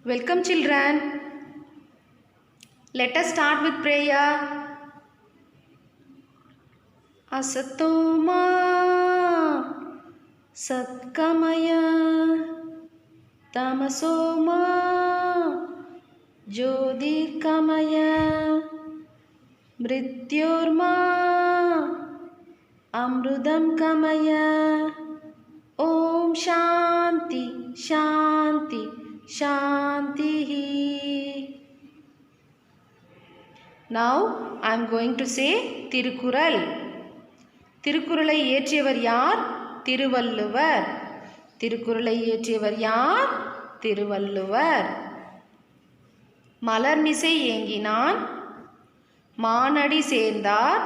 Welcome children. Let us start with prayer. Asatoma Satkamaya Tamasoma Jyotirkamaya Mrityorma Amrudam Kamaya. Om Shanti Shanti Shanti. Now I am going to say Tirukural. திருக்குறளை இயற்றியவர் யார்? திருவள்ளுவர். திருக்குறளை இயற்றியவர் யார்? திருவள்ளுவர். மலர்மிசை ஏங்கினான் மானடி சேர்ந்தார்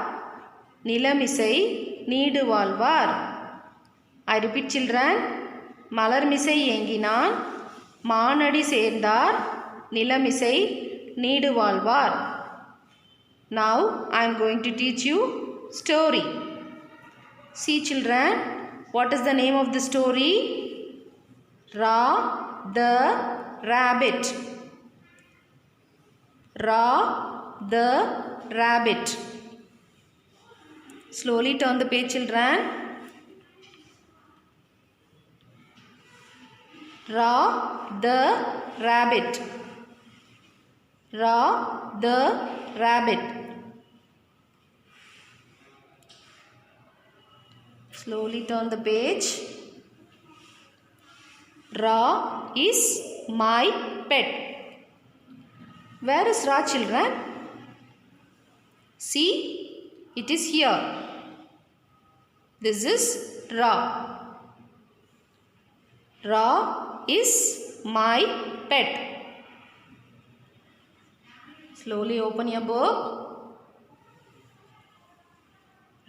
நிலமிசை need வாழ்வார். I repeat children. மலர்மிசை ஏங்கினான் மானடி சேர்ந்தார் நிலமிசை need வாழ்வார். Now I am going to teach you story. See children, what is the name of the story? Ra the rabbit. Ra the rabbit. Slowly turn the page children. Ra the rabbit. Ra the rabbit. Slowly turn the page. Ra is my pet. Where is Ra children? See, it is here. This is Ra. Ra is my pet. Slowly open your book.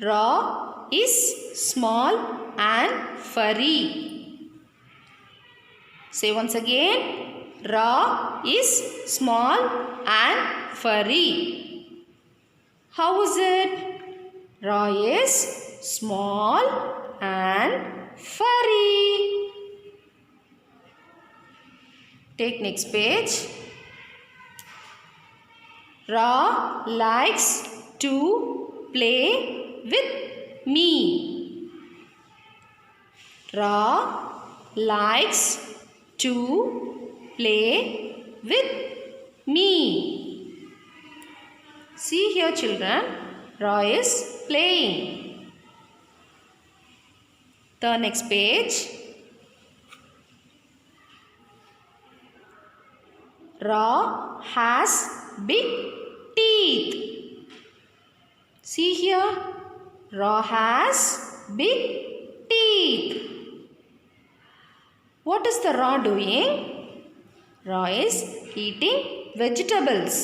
Ra is small and furry. Say once again. Ra is small and furry. How is it? Ra is small and furry. Take next page. Ra likes to play with me. Ra likes to play with me. See here children, Ra is playing. The next page. Ra has big teeth. See here, Ra has big teeth. What is the Ra doing? Ra is eating vegetables.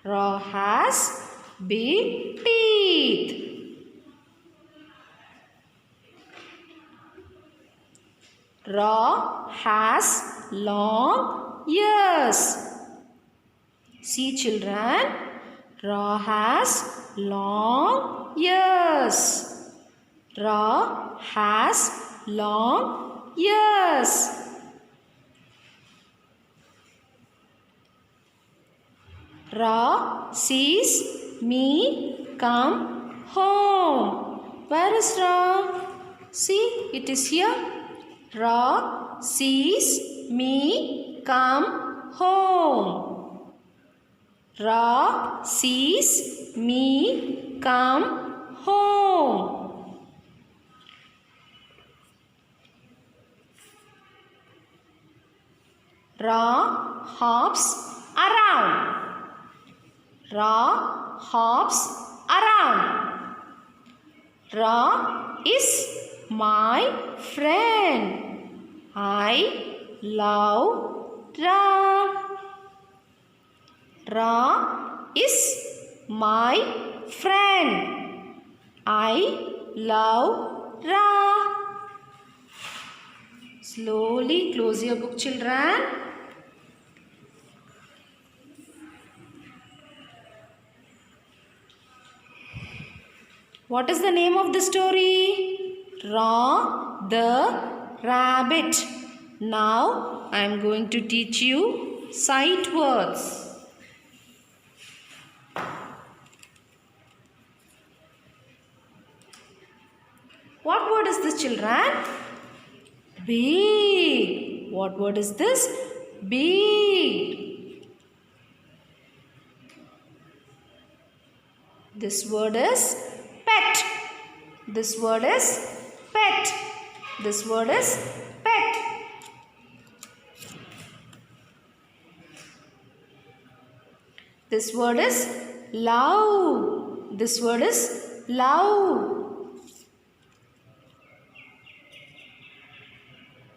Ra has big teeth. Ra has long ears. See children, Ra has long ears. Ra has long ears. Ra sees me come home. Where is Ra? See, it is here. Ra sees me come home. Ra sees me come home. Ra hops around. Ra hops around. Ra is my friend. I love Ra. Ra is my friend. I love Ra. Slowly close your book children. What is the name of the story? Ra the rabbit. Now I am going to teach you sight words. What word is this, children? Big. What word is this? Big. This word is pet. This word is pet. This word is pet. This word is loud. This word is loud.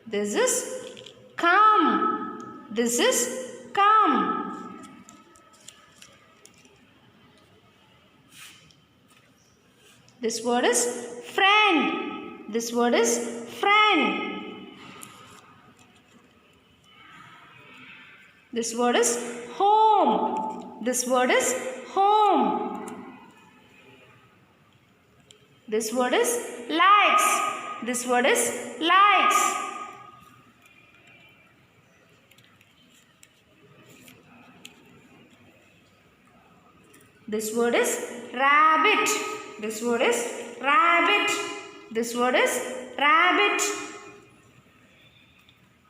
This is come. This is come. This word is friend. This word is friend. This word is home. This word is home. This word is likes. This word is likes. This word is rabbit. This word is rabbit. This word is rabbit.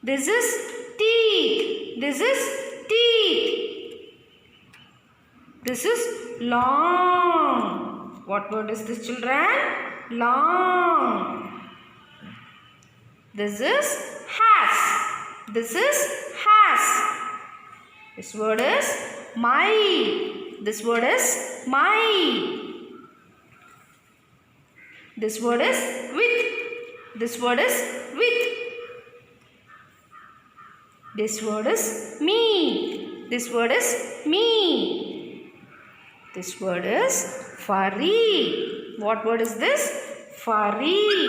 This is teeth. This is teeth. This is long. What word is this, children? Long. This is has. This is has. This word is my. This word is my. This word is with. This word is with. This word is me. This word is me. This word is furry. What word is this? Furry.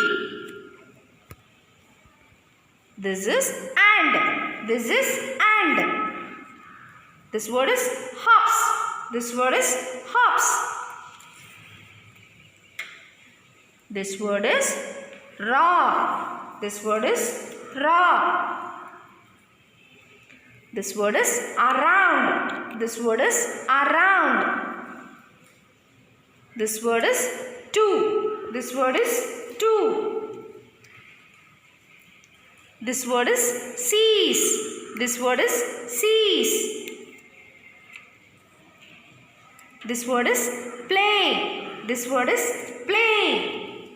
This is and. This is and. This word is hops. This word is hops. This word is raw. This word is raw. This word is around. This word is around. This word is two. This word is two. This word is cease. This word is cease. This word is play. This word is play.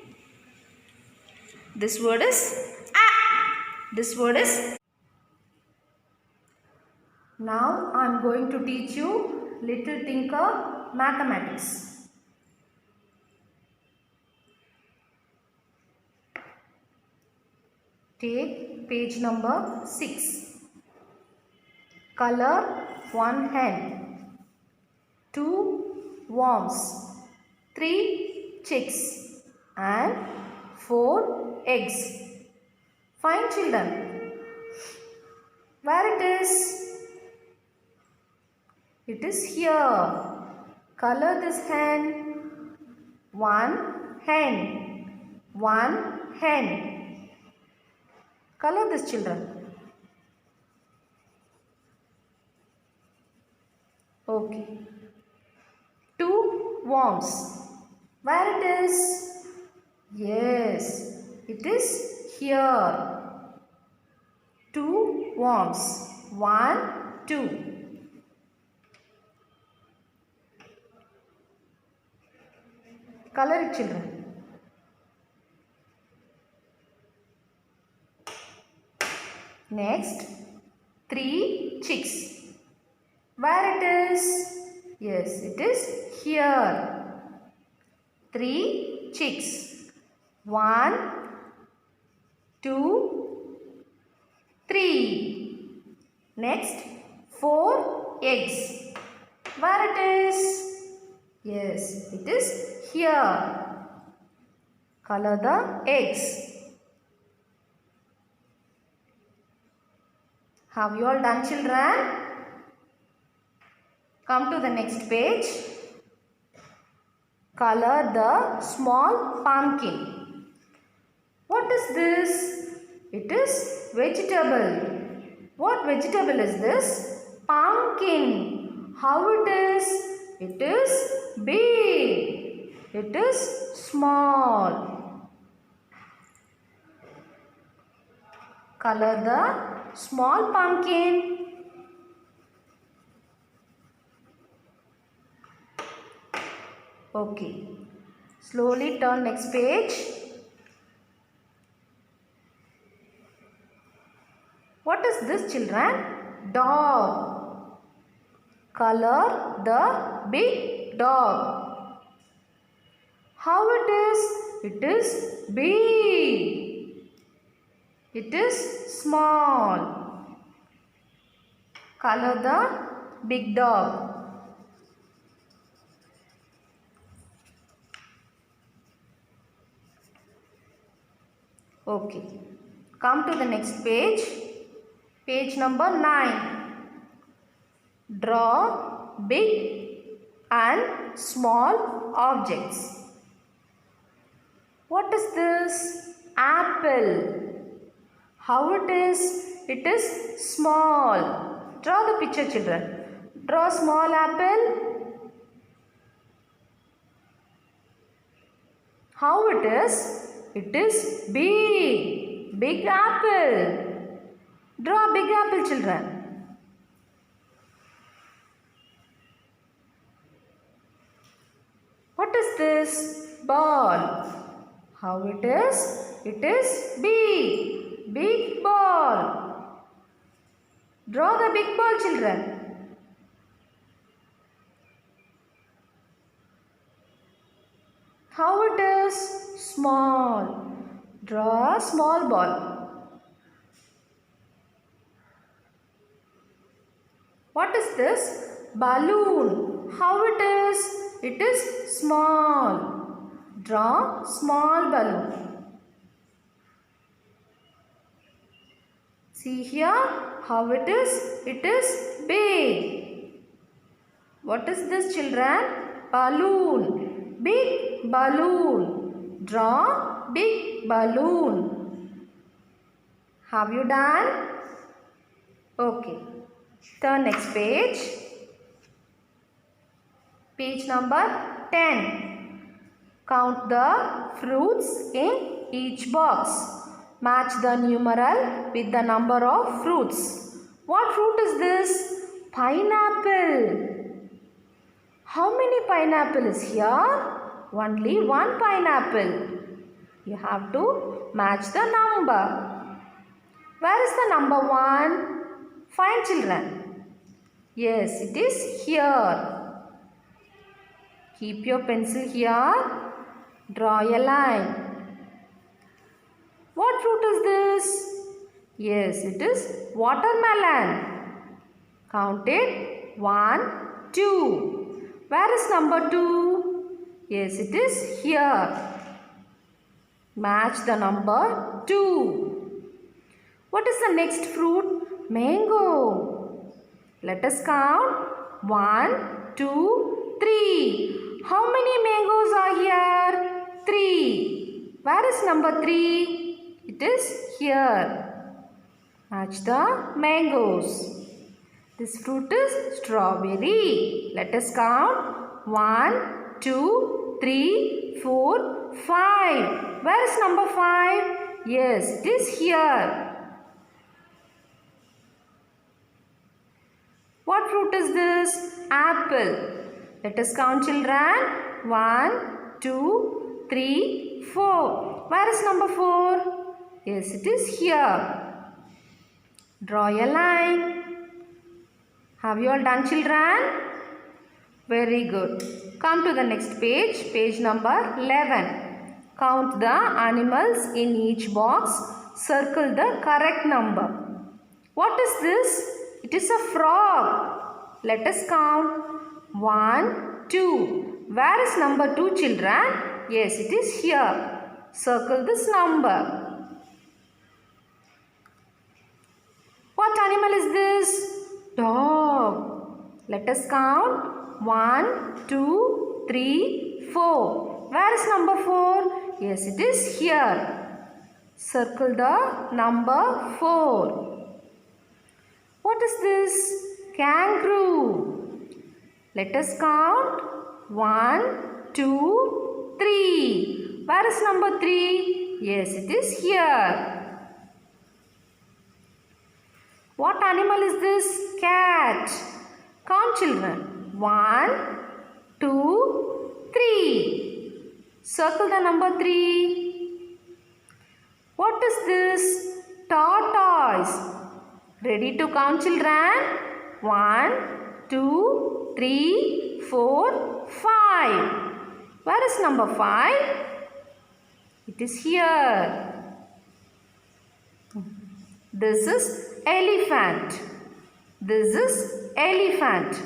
This word is ah. This word is. Now I am going to teach you Little Tinker mathematics. Take page number 6. Color 1 hen, 2 worms, 3 chicks and 4 eggs. Find, children. Where it is? It is here. Color this hen. 1 hen. 1 hen. Color this, children. Okay. 2 worms. Where it is? Yes, it is here. 2 worms. 1, 2. Color it, children. Next, 3 chicks. Where it is? Yes, it is here. 3 chicks. 1, 2, 3. Next, 4 eggs. Where it is? Yes, it is here. Color the eggs. Have you all done, children? Come to the next page. Color the small pumpkin. What is this? It is vegetable. What vegetable is this? Pumpkin. How it is? It is big. It is small. Color the small pumpkin. Okay. Slowly turn next page. What is this, children? Dog. Color the big dog. How it is? It is big. It is small. Color the big dog. Okay. Come to the next page. Page number 9. Draw big and small objects. What is this? Apple. How it is? It is small. Draw the picture, children. Draw small apple. How it is? It is big. Big apple. Draw big apple, children. What is this? Ball. How it is? It is big. Big ball. Draw the big ball, children. How it is? Small. Draw a small ball. What is this? Balloon. How it is? It is small. Draw small balloon. See here how it is? It is big. What is this, children? Balloon. Big balloon. Draw big balloon. Have you done? Okay. Turn next page. Page number 10. Count the fruits in each box. Match the numeral with the number of fruits. What fruit is this? Pineapple. How many pineapple is here? Only one pineapple. You have to match the number. Where is the number 1? Find, children. Yes, it is here. Keep your pencil here. Draw a line. What fruit is this? Yes, it is watermelon. Count it. 1, 2. Where is number 2? Yes, it is here. Match the number 2. What is the next fruit? Mango. Let us count. 1, 2, 3. How many mangoes are here? 3. Where is number 3? It is here. Match the mangoes. This fruit is strawberry. Let us count. 1, 2, 3, 4, 5. Where is number 5? Yes, it is here. What fruit is this? Apple. Let us count, children. 1, 2, 3, 4. Where is number 4? Yes, it is here. Draw a line. Have you all done, children? Very good. Come to the next page. Page number 11. Count the animals in each box. Circle the correct number. What is this? It is a frog. Let us count. 1, 2. Where is number 2, children? Yes, it is here. Circle this number. What animal is this? Dog. Let us count. 1, 2, 3, 4. Where is number 4? Yes, it is here. Circle the number 4. What is this? Kangaroo. Let us count. 1, 2, 3. Where is number 3? Yes, it is here. What animal is this? Cat. Count, children. 1, 2, 3. Circle the number 3. What is this? Tortoise. Ready to count, children? 1, 2, 3, 4, 5. Where is number 5? It is here. This is elephant. This is elephant.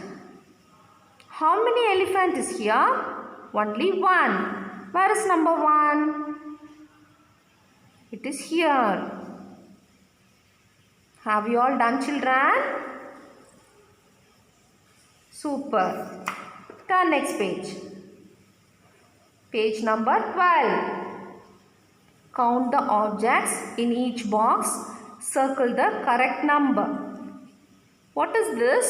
How many elephant is here? Only one. Where is number 1? It is here. Have you all done, children? Super. Turn next page. Page number 12. Count the objects in each box. Circle the correct number. What is this?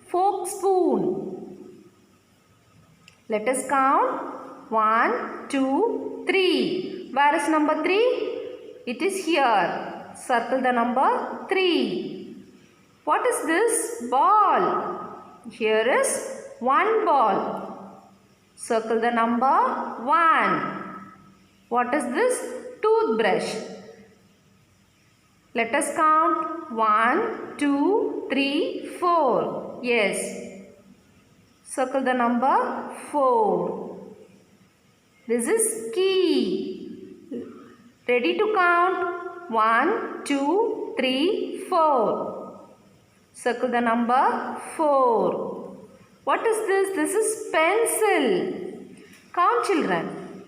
Fork spoon. Let us count. 1, 2, 3. Where is number 3? It is here. Circle the number 3. What is this? Ball. Here is 1 ball. Circle the number 1. What is this? Toothbrush. Let us count. 1, 2, 3, 4. Yes. Circle the number 4. This is key. Ready to count? 1, 2, 3, 4. Circle the number 4. What is this? This is pencil. Count, children.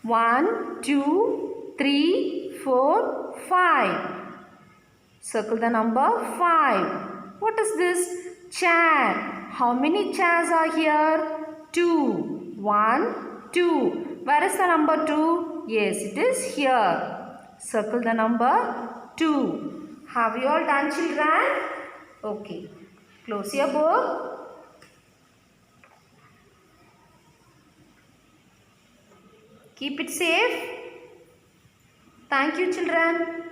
1, 2, 3, 4, 5. Circle the number 5. What is this? Chair. How many chairs are here? 2. 1, 2. Where is the number 2? Yes, it is here. Circle the number 2. Have you all done, children? Okay. Close your book. Keep it safe. Thank you, children.